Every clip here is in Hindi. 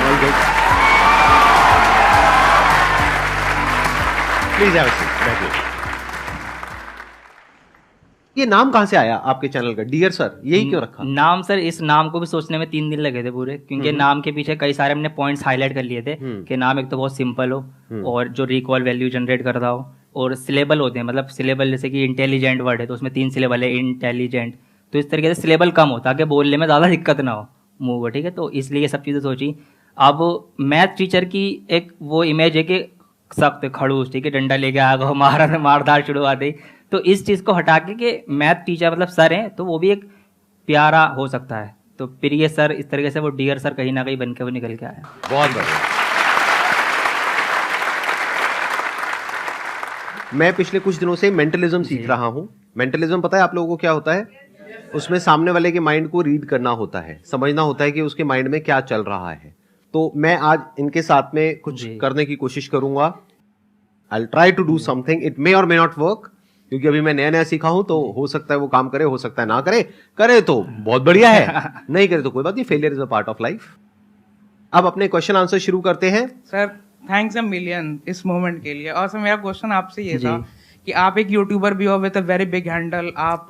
All good. Please have a seat, बैठिए। ये नाम कहां से आया आपके चैनल का, डियर सर, यही क्यों रखा? नाम सर, इस नाम को भी सोचने में 3 दिन लगे थे पूरे, क्योंकि नाम के पीछे कई सारे हमने पॉइंट्स हाईलाइट कर लिए थे कि नाम एक तो बहुत सिंपल हो और जो रिकॉल वैल्यू जनरेट करता हो, और सिलेबल होते हैं, मतलब सिलेबल जैसे कि इंटेलिजेंट वर्ड है तो उसमें 3 सिलेबल है, इंटेलिजेंट, तो इस तरीके से सिलेबल कम हो ताकि बोलने में ज़्यादा दिक्कत ना हो मुंह को, ठीक है। तो इसलिए ये सब चीज़ें सोची। अब मैथ टीचर की एक वो इमेज है कि सख्त खड़ूस, ठीक है, डंडा लेके आ गो, मारदार शुरू आ गई। तो इस चीज़ को हटा के मैथ टीचर मतलब सर हैं तो वो भी एक प्यारा हो सकता है, तो प्रिय सर, इस तरीके से वो डियर सर कहीं ना कहीं बन के वो निकल के आया। बहुत बढ़िया। मैं पिछले कुछ दिनों से मेंटलिज्म सीख रहा हूं। मेंटलिज्म पता है आप लोगों को क्या होता है? उसमें सामने वाले के माइंड को रीड करना होता है, समझना होता है कि उसके माइंड में क्या चल रहा है। तो मैं आज इनके साथ में कुछ करने की कोशिश करूंगा। I will try to do something, it may और मे नॉट वर्क, क्योंकि अभी मैं नया नया सीखा हूं, तो हो सकता है वो काम करे, हो सकता है ना करे। करे तो बहुत बढ़िया है, नहीं करे तो कोई बात नहीं, failure is a part of life. अब अपने क्वेश्चन आंसर शुरू करते हैं। सर थैंक्स अ मिलियन इस मोमेंट के लिए। और सर मेरा क्वेश्चन आपसे ये था कि आप एक यूट्यूबर भी हो with a very big handle, आप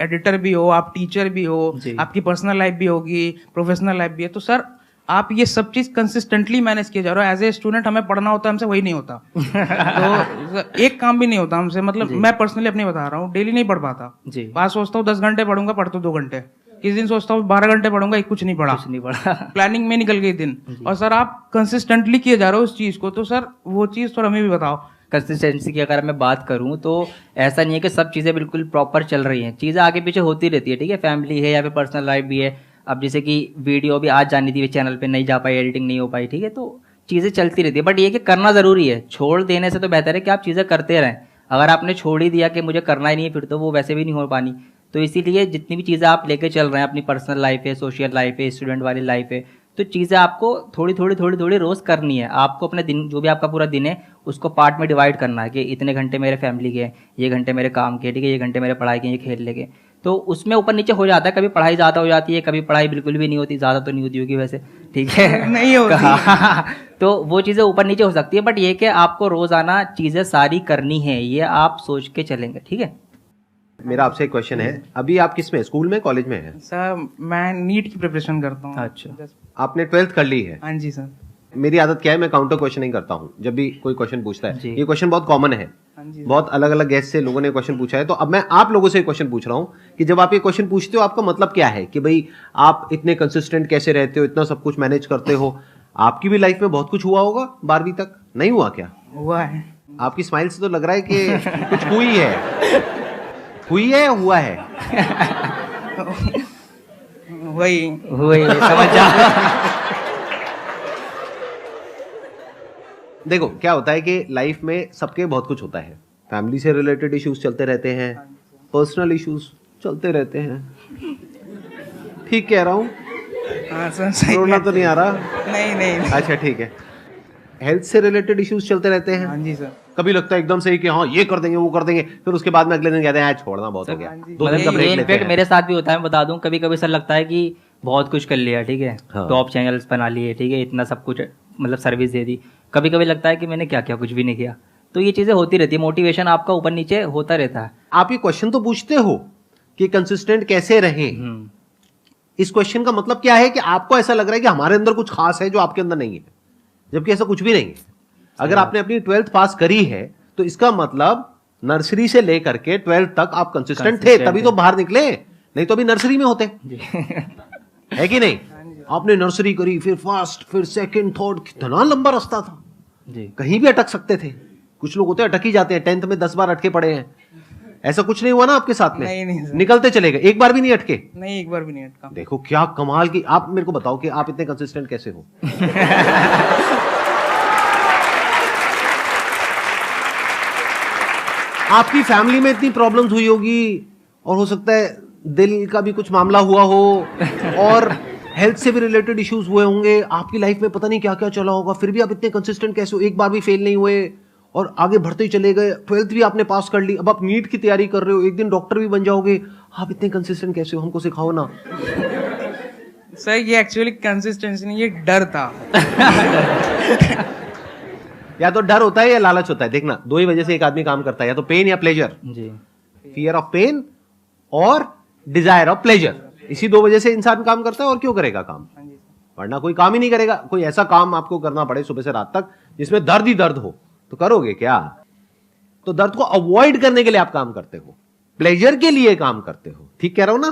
एडिटर भी हो, आप टीचर भी हो, आपकी पर्सनल लाइफ भी होगी, प्रोफेशनल लाइफ भी है, तो सर आप ये सब चीज कंसिस्टेंटली मैनेज किए जा रहे हो। एज ए स्टूडेंट हमें पढ़ना होता है, हमसे वही नहीं होता। तो एक काम भी नहीं होता हमसे, मतलब मैं पर्सनली अपनी बता रहा हूँ, डेली नहीं पढ़ पाता। बात सोचता हूँ 10 घंटे पढ़ूंगा, पढ़ता 2 घंटे। किस दिन सोचता हूँ 12 घंटे पढ़ूंगा, कुछ नहीं पढ़ा। प्लानिंग में निकल गई दिन। और सर आप कंसिस्टेंटली किए जा रहे हो उस चीज को, तो सर वो चीज थोड़ा हमें भी बताओ। कंसिस्टेंसी की अगर मैं बात करूं तो ऐसा नहीं है कि सब चीज़ें बिल्कुल प्रॉपर चल रही हैं, चीज़ें आगे पीछे होती रहती है, ठीक है, फैमिली है या फिर पर्सनल लाइफ भी है। अब जैसे कि वीडियो भी आज जानी थी चैनल पे, नहीं जा पाई, एडिटिंग नहीं हो पाई, ठीक है, तो चीज़ें चलती रहती है। बट ये कि करना ज़रूरी है, छोड़ देने से तो बेहतर है कि आप चीज़ें करते रहें। अगर आपने छोड़ ही दिया कि मुझे करना ही नहीं है, फिर तो वो वैसे भी नहीं हो पानी। तो इसीलिए जितनी भी चीज़ें आप लेके चल रहे हैं, अपनी पर्सनल लाइफ है, सोशल लाइफ है, स्टूडेंट वाली लाइफ है, तो चीज़ें आपको थोड़ी थोड़ी रोज़ करनी है। आपको अपने दिन, जो भी आपका पूरा दिन है, उसको पार्ट में डिवाइड करना है कि इतने घंटे मेरे फैमिली के, ये घंटे मेरे काम के, ठीक है, ये घंटे मेरे पढ़ाई के, ये खेलने के। तो उसमें ऊपर नीचे हो जाता है, कभी पढ़ाई ज़्यादा हो जाती है, कभी पढ़ाई बिल्कुल भी नहीं होती, ज़्यादा तो नहीं होती होगी वैसे, ठीक है, नहीं होती। तो वो चीज़ें ऊपर नीचे हो सकती है, बट ये कि आपको रोज़ाना चीज़ें सारी करनी है, ये आप सोच के चलेंगे, ठीक है। मेरा आपसे एक क्वेश्चन है, अभी आप किस में, स्कूल में, कॉलेज में है? सर मैं नीट की प्रिपरेशन करता हूँ। अच्छा, आपने 12th कर ली है? हाँ जी सर। मेरी आदत क्या है, मैं काउंटर क्वेश्चनिंग करता हूँ जब भी कोई क्वेश्चन पूछता है। ये क्वेश्चन बहुत कॉमन है, बहुत अलग अलग गेस्ट से लोगों ने क्वेश्चन पूछा है। तो अब मैं आप लोगों से क्वेश्चन पूछ रहा हूँ कि जब आप ये क्वेश्चन पूछते हो, आपका मतलब क्या है कि भाई आप इतने कंसिस्टेंट कैसे रहते हो, इतना सब कुछ मैनेज करते हो? आपकी भी लाइफ में बहुत कुछ हुआ होगा 12वीं तक, नहीं हुआ क्या? हुआ है। आपकी स्माइल से तो लग रहा है कि कुछ हुई है। हुई है या हुआ है? वही समझ जा। देखो क्या होता है कि लाइफ में सबके बहुत कुछ होता है, फैमिली से रिलेटेड इश्यूज चलते रहते हैं, पर्सनल इश्यूज चलते रहते हैं। ठीक कह रहा हूँ? हाँ सर, सही। रोना तो नहीं आ रहा? नहीं। अच्छा ठीक है। हेल्थ से रिलेटेड इश्यूज चलते रहते हैं। हाँ जी सर। कभी लगता है एकदम सही कि हाँ ये कर देंगे, वो कर देंगे, फिर उसके बाद में अगले दिन कहते हैं छोड़ना बहुत हो गया, 2 दिन का ब्रेक लेते हैं। मेरे साथ भी होता है, मैं बता दूं, कभी कभी सर लगता है कि बहुत कुछ कर लिया, ठीक है, टॉप चैनल्स बना लिए, ठीक है, इतना सब कुछ मतलब सर्विस दे दी। कभी कभी लगता है कि मैंने क्या किया, कुछ भी नहीं किया। तो ये चीज़ें होती रहती है, मोटिवेशन आपका ऊपर नीचे होता रहता है। आप ये क्वेश्चन तो पूछते हो कि कंसिस्टेंट कैसे रहें। इस क्वेश्चन का मतलब क्या है कि आपको ऐसा लग रहा है कि हमारे अंदर कुछ खास है जो आपके अंदर नहीं है, जबकि ऐसा कुछ भी नहीं है। अगर आपने अपनी 12th पास करी है तो इसका मतलब नर्सरी से लेकर के 12th तक आप कंसिस्टेंट थे, तभी तो बाहर निकले, नहीं तो अभी नर्सरी में होते। है कि नहीं? आपने नर्सरी करी, फिर फर्स्ट, फिर सेकंड, थर्ड, कितना लंबा रास्ता था जी। कहीं भी अटक सकते थे। कुछ लोग होते हैं अटक ही जाते हैं, 10th में 10 बार अटके पड़े हैं। ऐसा कुछ नहीं हुआ ना आपके साथ में? नहीं निकलते चले गए, एक बार भी नहीं अटके? नहीं, एक बार भी नहीं अटका। देखो क्या कमाल की। आप मेरे को बताओ कि आप इतने कंसिस्टेंट कैसे हो? आपकी फैमिली में इतनी प्रॉब्लम्स हुई होगी, और हो सकता है दिल का भी कुछ मामला हुआ हो, और हेल्थ से भी रिलेटेड इश्यूज हुए होंगे, आपकी लाइफ में पता नहीं क्या क्या चला होगा, फिर भी आप इतने कंसिस्टेंट कैसे हो? एक बार भी फेल नहीं हुए और आगे बढ़ते ही चले गए। 12th भी आपने पास कर ली, अब आप नीट की तैयारी कर रहे हो, एक दिन डॉक्टर भी बन जाओगे। आप इतने कंसिस्टेंट कैसे हो? हमको सिखाओ ना। सर ये एक्चुअली कंसिस्टेंसी नहीं, ये डर था। या तो डर होता है या लालच होता है। देखना, दो ही वजह से एक आदमी काम करता है, या तो पेन या प्लेजर। जी, फियर ऑफ पेन और डिजायर ऑफ प्लेजर, इसी दो वजह से इंसान काम करता है। और क्यों करेगा काम? वरना कोई काम ही नहीं करेगा। कोई ऐसा काम आपको करना पड़े सुबह से रात तक जिसमें दर्द ही दर्द हो, तो करोगे क्या? तो दर्द को अवॉइड करने के लिए आप काम करते हो, प्लेजर के लिए काम करते हो। ठीक कह रहा हूं ना?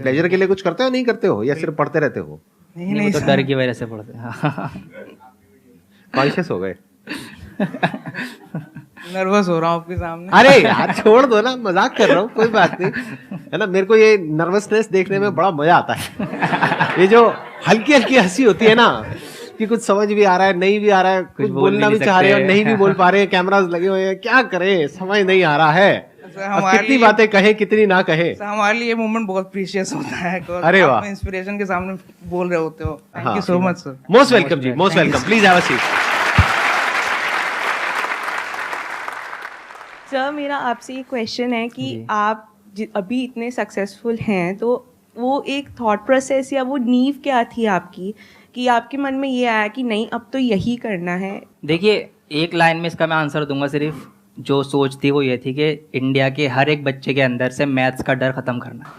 प्लेजर के लिए कुछ करते हो, नहीं करते हो, या सिर्फ पढ़ते रहते हो? नहीं तो डर की वजह से पढ़ते हैं। कॉन्शियस हो गए? नर्वस हो रहा हूँ आपके सामने। अरे यार छोड़ दो ना, मजाक कर रहा हूँ, कोई बात नहीं है ना। मेरे को ये नर्वसनेस देखने में बड़ा मजा आता है। ये जो हल्की हल्की हंसी होती है ना, कि कुछ समझ भी आ रहा है, नहीं भी आ रहा है, कुछ बोलना भी चाह रहे हैं और नहीं भी बोल पा रहे हैं, कैमरास लगे हुए हैं, क्या करें समझ नहीं आ रहा है। कितनी बातें कहे, कितनी ना कहे। हमारे लिए ये मोमेंट बहुत प्रीशियस होता है। अरे वाह, इंस्पिरेशन के सामने बोल रहे होते हो। Thank you so much sir. Most welcome जी, most welcome. Please have a seat. Sir मेरा आपसे ये क्वेश्चन है कि आप अभी इतने सक्सेसफुल हैं, तो वो एक थॉट प्रोसेस या वो नींव क्या थी आपकी कि आपके मन में ये आया कि नहीं अब तो यही करना है? देखिए, एक लाइन में इसका मैं आंसर दूंगा। सिर्फ जो सोच थी वो ये थी कि इंडिया के हर एक बच्चे के अंदर से मैथ्स का डर खत्म करना।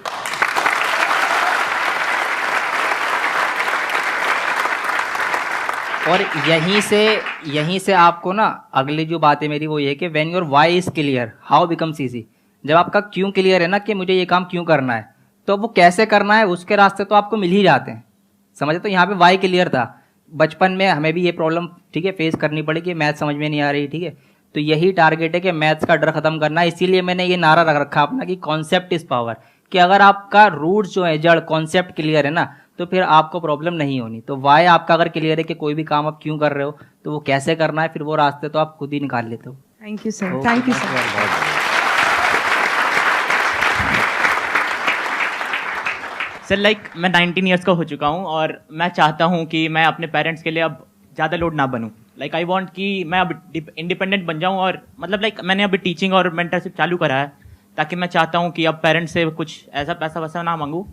और यहीं से आपको ना अगली जो बात है मेरी वो ये है कि when your why is clear how becomes easy. जब आपका क्यों क्लियर है ना कि मुझे ये काम क्यों करना है, तो वो कैसे करना है उसके रास्ते तो आपको मिल ही जाते हैं। समझे? तो यहाँ पे वाई क्लियर था। बचपन में हमें भी ये प्रॉब्लम ठीक है फेस करनी पड़ी कि मैथ समझ में नहीं आ रही, ठीक है, तो यही टारगेट है कि मैथ्स का डर खत्म करना है। इसीलिए मैंने ये नारा रख रखा अपना कि कॉन्सेप्ट इज पावर, कि अगर आपका रूट जो है जड़ कॉन्सेप्ट क्लियर है ना, तो फिर आपको प्रॉब्लम नहीं होनी। तो वाई आपका अगर क्लियर है कि कोई भी काम आप क्यों कर रहे हो, तो वो कैसे करना है, फिर वो रास्ते तो आप खुद ही निकाल लेते हो। Thank you sir, thank you sir. Sir मैं 19 ईयर्स का हो चुका हूँ और मैं चाहता हूँ कि मैं अपने पेरेंट्स के लिए अब ज़्यादा लोड ना बनूँ। आई वांट कि मैं अब इंडिपेंडेंट बन जाऊँ। और मैंने अभी टीचिंग और मेंटरशिप चालू करा है, ताकि मैं चाहता हूँ कि अब पेरेंट्स से कुछ ऐसा पैसा वैसा ना मांगूँ।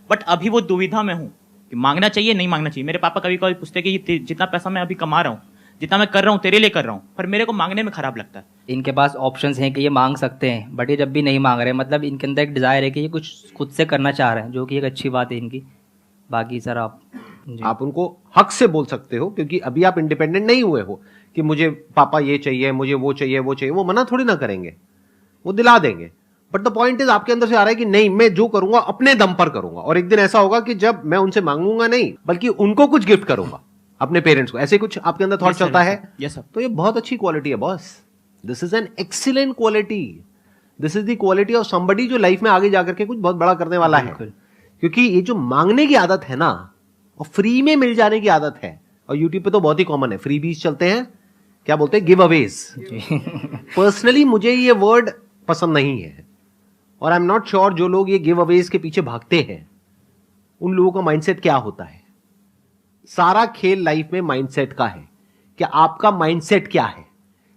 बट अभी वो दुविधा में हूँ कि मांगना चाहिए नहीं मांगना चाहिए। मेरे पापा कभी कभी पूछते कि जितना पैसा मैं अभी कमा रहा हूँ, जितना मैं कर रहा हूँ तेरे लिए कर रहा हूँ, पर मेरे को मांगने में खराब लगता है। इनके पास ऑप्शंस हैं कि ये मांग सकते हैं, बट ये जब भी नहीं मांग रहे, मतलब इनके अंदर एक डिज़ायर है कि ये कुछ खुद से करना चाह रहे हैं, जो कि एक अच्छी बात है इनकी। बाकी सर आप उनको हक से बोल सकते हो, क्योंकि अभी आप इंडिपेंडेंट नहीं हुए हो कि मुझे पापा ये चाहिए, मुझे वो चाहिए, वो चाहिए। वो मना थोड़ी ना करेंगे, वो दिला देंगे। बट द पॉइंट इज आपके अंदर से आ रहा है कि नहीं, मैं जो करूंगा अपने दम पर करूंगा। और एक दिन ऐसा होगा कि जब मैं उनसे मांगूंगा नहीं, बल्कि उनको कुछ गिफ्ट करूंगा, अपने पेरेंट्स को। ऐसे कुछ आपके अंदर थॉट चलता है? Yes sir. तो ये बहुत अच्छी क्वालिटी है boss. This is an excellent quality. This is the quality of somebody जो लाइफ में आगे जाकर के कुछ बहुत बड़ा करने वाला है। क्योंकि ये जो मांगने की आदत है ना, और फ्री में मिल जाने की आदत है, और यूट्यूब पे तो बहुत ही कॉमन है, फ्री बीज चलते हैं, क्या बोलते हैं, गिव अवेज। पर्सनली मुझे ये वर्ड पसंद नहीं है, और आई एम नॉट श्योर जो लोग ये गिव अवेज के पीछे भागते हैं उन लोगों का माइंडसेट क्या होता है। सारा खेल लाइफ में माइंडसेट का है। क्या आपका माइंडसेट क्या है?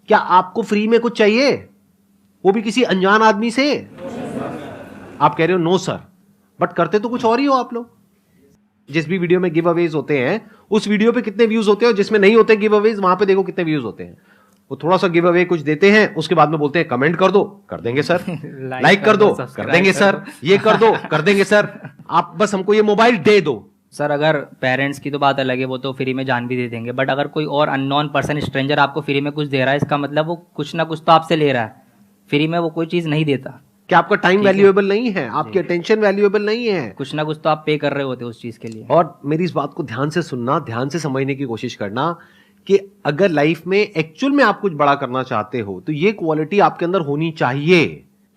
क्या आपको फ्री में कुछ चाहिए, वो भी किसी अनजान आदमी से? आप कह रहे हो नो सर, बट करते तो कुछ और ही हो आप लोग। जिस भी वीडियो में गिव अवेज होते हैं, उस वीडियो पे कितने व्यूज होते हैं, और जिसमें नहीं होते गिव अवेज, वहां पे देखो कितने व्यूज होते हैं। वो थोड़ा सा गिव अवे कुछ देते हैं, उसके बाद में बोलते हैं कमेंट कर दो, कर देंगे सर। लाइक कर दो, कर देंगे सर। ये कर दो, कर देंगे सर। आप बस हमको ये मोबाइल दे दो। सर अगर पेरेंट्स की तो बात अलग है, वो तो फ्री में जान भी दे देंगे, बट अगर कोई और अननोन पर्सन, स्ट्रेंजर आपको फ्री में कुछ दे रहा है, इसका मतलब वो कुछ ना कुछ तो आपसे ले रहा है। फ्री में वो कोई चीज़ नहीं देता। क्या आपका टाइम वैल्यूएबल नहीं है? आपकी अटेंशन वैल्यूएबल नहीं है? कुछ ना कुछ तो आप पे कर रहे होते उस चीज़ के लिए। और मेरी इस बात को ध्यान से सुनना, ध्यान से समझने की कोशिश करना कि अगर लाइफ में एक्चुअल में आप कुछ बड़ा करना चाहते हो, तो ये क्वालिटी आपके अंदर होनी चाहिए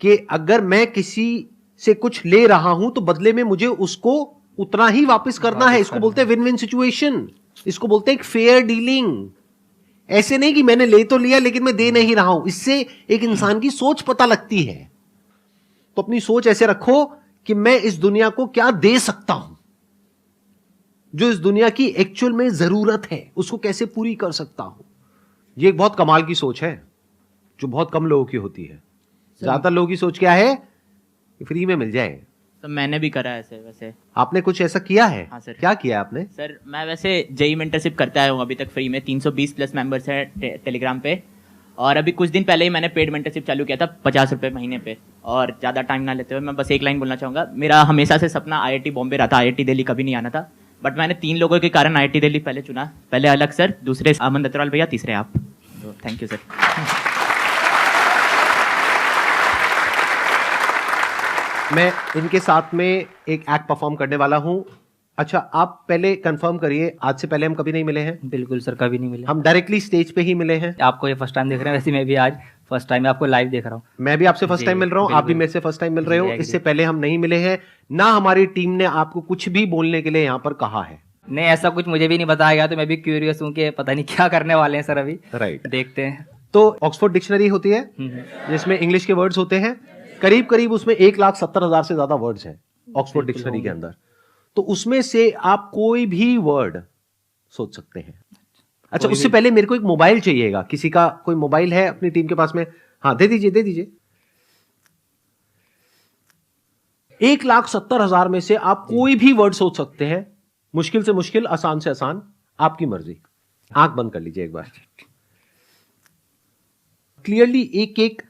कि अगर मैं किसी से कुछ ले रहा हूं तो बदले में मुझे उसको उतना ही वापस करना है। इसको बोलते हैं विन विन सिचुएशन, इसको बोलते हैं एक फेयर डीलिंग। ऐसे नहीं कि मैंने ले तो लिया लेकिन मैं दे नहीं रहा हूं। इससे एक इंसान की सोच पता लगती है। तो अपनी सोच ऐसे रखो कि मैं इस दुनिया को क्या दे सकता हूं, जो इस दुनिया की एक्चुअल में जरूरत है उसको कैसे पूरी कर सकता हूं। यह एक बहुत कमाल की सोच है जो बहुत कम लोगों की होती है। ज्यादातर लोगों की सोच क्या है कि फ्री में मिल जाए। तो मैंने भी करा है ऐसे वैसे। आपने कुछ ऐसा किया है? हाँ सर। क्या किया आपने? सर मैं वैसे जेई मेंटरशिप करता आया हूँ अभी तक फ्री में, 320 प्लस मेंबर्स हैं टेलीग्राम पे, और अभी कुछ दिन पहले ही मैंने पेड मेंटरशिप चालू किया था 50 रुपये महीने पे। और ज़्यादा टाइम ना लेते हुए मैं बस एक लाइन बोलना चाहूँगा, मेरा हमेशा से सपना IIT बॉम्बे रहा था, IIT दिल्ली कभी नहीं आना था, बट मैंने 3 लोगों के कारण IIT दिल्ली पहले चुना। पहले अलग सर, दूसरे अमन दत्तवाल भैया, तीसरे आप। तो थैंक यू सर। मैं इनके साथ में एक एक्ट परफॉर्म करने वाला हूं। अच्छा, आप पहले कंफर्म करिए, आज से पहले हम कभी नहीं मिले हैं? बिल्कुल सर, कभी नहीं मिले। हम डायरेक्टली स्टेज पे ही मिले हैं। आपको ये फर्स्ट टाइम देख रहे हैं, वैसे मैं भी आज फर्स्ट टाइम आपको लाइव देख रहा हूँ। मैं भी आपसे फर्स्ट टाइम मिल रहा हूँ, आप भी मेरे से फर्स्ट टाइम मिल रहे हो। इससे पहले हम नहीं मिले हैं, ना हमारी टीम ने आपको कुछ भी बोलने के लिए यहाँ पर कहा है। नहीं, ऐसा कुछ मुझे भी नहीं बताया गया, तो मैं भी क्यूरियस हूँ कि पता नहीं क्या करने वाले हैं सर अभी। राइट, देखते हैं। तो ऑक्सफोर्ड डिक्शनरी होती है जिसमें इंग्लिश के वर्ड्स होते हैं, करीब करीब उसमें 1,70,000 से ज्यादा वर्ड्स हैं ऑक्सफोर्ड डिक्शनरी के अंदर। तो उसमें से आप कोई भी वर्ड सोच सकते हैं। अच्छा, उससे पहले मेरे को एक मोबाइल चाहिएगा। किसी का कोई मोबाइल है अपनी टीम के पास में? हाँ, दे दीजिए, दे दीजिए। 1,70,000 में से आप कोई भी वर्ड सोच सकते हैं, मुश्किल से मुश्किल, आसान से आसान, आपकी मर्जी। आंख बंद कर लीजिए एक बार, क्लियरली एक एक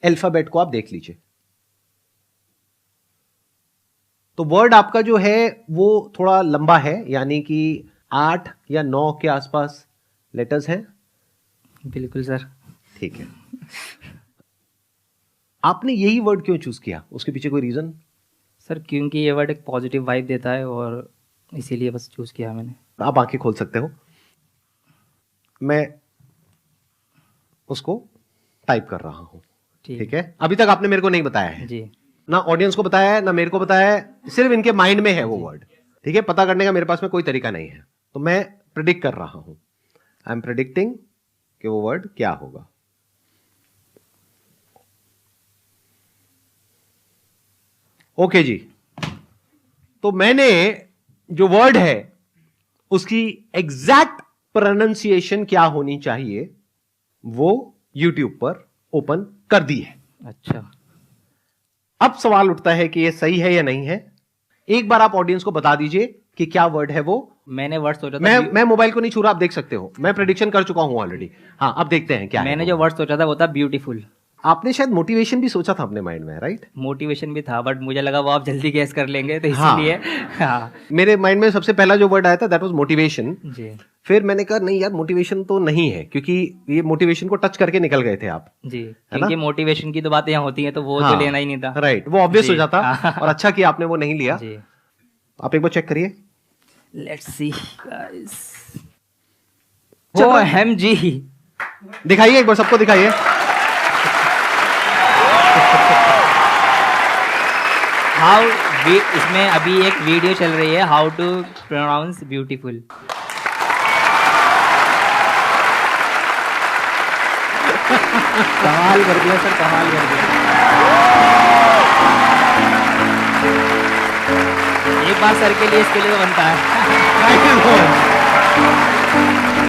अल्फाबेट को आप देख लीजिए। तो वर्ड आपका जो है वो थोड़ा लंबा है, यानी कि 8 या 9 के आसपास लेटर्स हैं। बिल्कुल सर। ठीक है। आपने यही वर्ड क्यों चूज किया? उसके पीछे कोई रीजन? सर क्योंकि ये वर्ड एक पॉजिटिव वाइब देता है और इसीलिए बस चूज किया मैंने। आप आंखें खोल सकते हो, मैं उसको टाइप कर रहा हूं। ठीक है। अभी तक आपने मेरे को नहीं बताया है जी, ना ऑडियंस को बताया है ना मेरे को बताया है, सिर्फ इनके माइंड में है वो वर्ड। ठीक है, पता करने का मेरे पास में कोई तरीका नहीं है, तो मैं प्रेडिक्ट कर रहा हूं। आई एम प्रेडिक्टिंग कि वो वर्ड क्या होगा। ओके जी, तो मैंने जो वर्ड है उसकी एग्जैक्ट प्रोनाउंसिएशन क्या होनी चाहिए वो YouTube पर ओपन कर दी है। अच्छा, अब सवाल उठता है कि ये सही है या नहीं है। एक बार आप ऑडियंस को बता दीजिए कि क्या वर्ड है वो। मैंने वर्ड सोचा था, मैं मोबाइल को नहीं छू रहा, आप देख सकते हो, मैं प्रेडिक्शन कर चुका हूं ऑलरेडी। हाँ, अब देखते हैं क्या मैंने है जो वर्ड सोचा था वो था ब्यूटीफुल। आपने शायद मोटिवेशन भी सोचा था अपने माइंड में, राइट? मोटिवेशन भी था, बट मुझे लगा वो आप जल्दी गैस कर लेंगे, तो हाँ। इसलिए हाँ मेरे माइंड में सबसे पहला जो वर्ड आया था दैट वाज मोटिवेशन। जी फिर मैंने कहा नहीं यार, मोटिवेशन तो नहीं है, क्योंकि ये मोटिवेशन को टच करके निकल गए थे आप। जी, क्योंकि मोटिवेशन की तो बातें यहाँ होती हैं, तो वो हाँ, तो लेना ही नहीं था। राइट, वो ऑब्वियस जी, हो जाता। हाँ। और अच्छा किया आपने वो नहीं लिया। जी, आप एक बार चेक करिए। Let's see guys. OMG, दिखाइए एक बार, सबको दिखाइए। हाउ इसमें अभी एक वीडियो चल रही है, हाउ टू प्रोनाउंस ब्यूटीफुल। कमाल कर दिया सर, कमाल कर दिया। एक बार सर के लिए, इसके लिए तो बनता है।